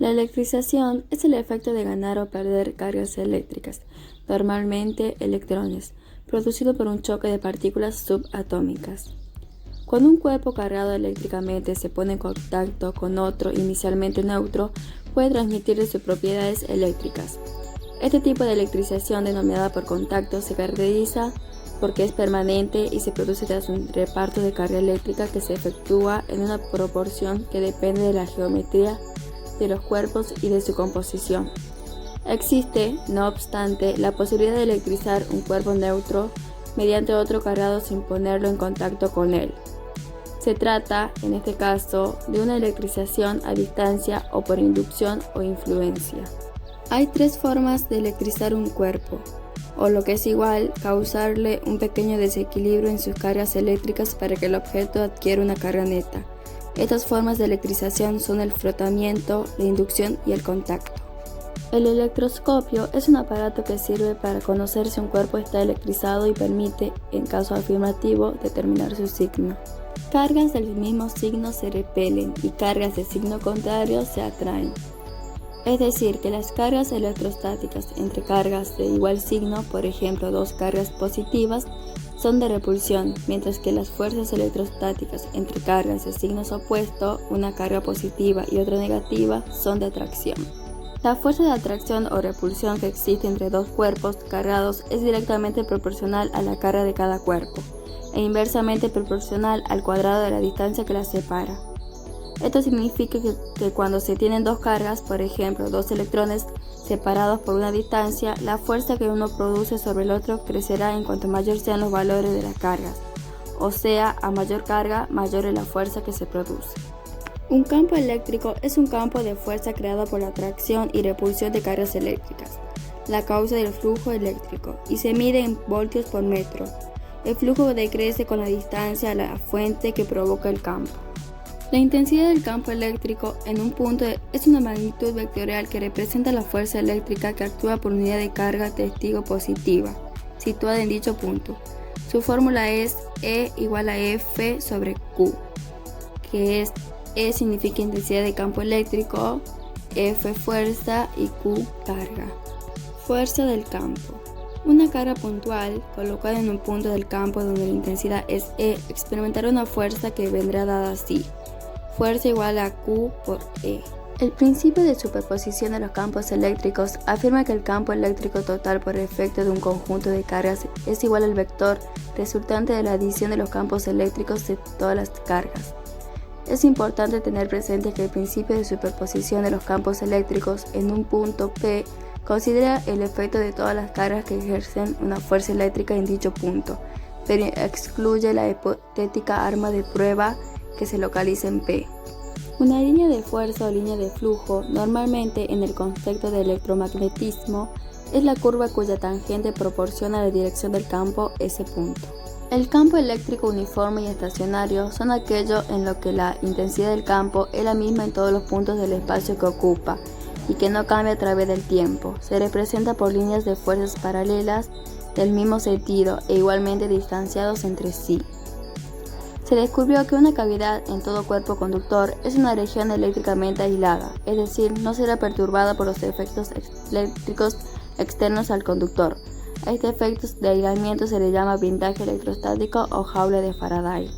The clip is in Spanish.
La electrización es el efecto de ganar o perder cargas eléctricas, normalmente electrones, producido por un choque de partículas subatómicas. Cuando un cuerpo cargado eléctricamente se pone en contacto con otro inicialmente neutro, puede transmitirle sus propiedades eléctricas. Este tipo de electrización, denominada por contacto, se caracteriza porque es permanente y se produce tras un reparto de carga eléctrica que se efectúa en una proporción que depende de la geometría de los cuerpos y de su composición. Existe, no obstante, la posibilidad de electrizar un cuerpo neutro mediante otro cargado sin ponerlo en contacto con él. Se trata, en este caso, de una electrización a distancia o por inducción o influencia. Hay tres formas de electrizar un cuerpo, o lo que es igual, causarle un pequeño desequilibrio en sus cargas eléctricas para que el objeto adquiera una carga neta. Estas formas de electrización son el frotamiento, la inducción y el contacto. El electroscopio es un aparato que sirve para conocer si un cuerpo está electrizado y permite, en caso afirmativo, determinar su signo. Cargas del mismo signo se repelen y cargas de signo contrario se atraen. Es decir, que las cargas electrostáticas entre cargas de igual signo, por ejemplo, dos cargas positivas, son de repulsión, mientras que las fuerzas electrostáticas entre cargas de signos opuestos, una carga positiva y otra negativa, son de atracción. La fuerza de atracción o repulsión que existe entre dos cuerpos cargados es directamente proporcional a la carga de cada cuerpo, e inversamente proporcional al cuadrado de la distancia que las separa. Esto significa que cuando se tienen dos cargas, por ejemplo, dos electrones separados por una distancia, la fuerza que uno produce sobre el otro crecerá en cuanto mayor sean los valores de las cargas, o sea, a mayor carga, mayor es la fuerza que se produce. Un campo eléctrico es un campo de fuerza creado por la atracción y repulsión de cargas eléctricas, la causa del flujo eléctrico, y se mide en voltios por metro. El flujo decrece con la distancia a la fuente que provoca el campo. La intensidad del campo eléctrico en un punto es una magnitud vectorial que representa la fuerza eléctrica que actúa por unidad de carga testigo positiva, situada en dicho punto. Su fórmula es E igual a F sobre Q, que es E significa intensidad de campo eléctrico, F fuerza y Q carga. Fuerza del campo. Una carga puntual, colocada en un punto del campo donde la intensidad es E, experimentará una fuerza que vendrá dada así. Fuerza igual a Q por E. El principio de superposición de los campos eléctricos afirma que el campo eléctrico total por efecto de un conjunto de cargas es igual al vector resultante de la adición de los campos eléctricos de todas las cargas. Es importante tener presente que el principio de superposición de los campos eléctricos en un punto P considera el efecto de todas las cargas que ejercen una fuerza eléctrica en dicho punto, pero excluye la hipotética arma de prueba que se localiza en P. Una línea de fuerza o línea de flujo, normalmente en el concepto de electromagnetismo, es la curva cuya tangente proporciona la dirección del campo ese punto. El campo eléctrico uniforme y estacionario son aquellos en los que la intensidad del campo es la misma en todos los puntos del espacio que ocupa y que no cambia a través del tiempo. Se representa por líneas de fuerzas paralelas del mismo sentido e igualmente distanciados entre sí. Se descubrió que una cavidad en todo cuerpo conductor es una región eléctricamente aislada, es decir, no será perturbada por los efectos eléctricos externos al conductor. A este efecto de aislamiento se le llama blindaje electrostático o jaula de Faraday.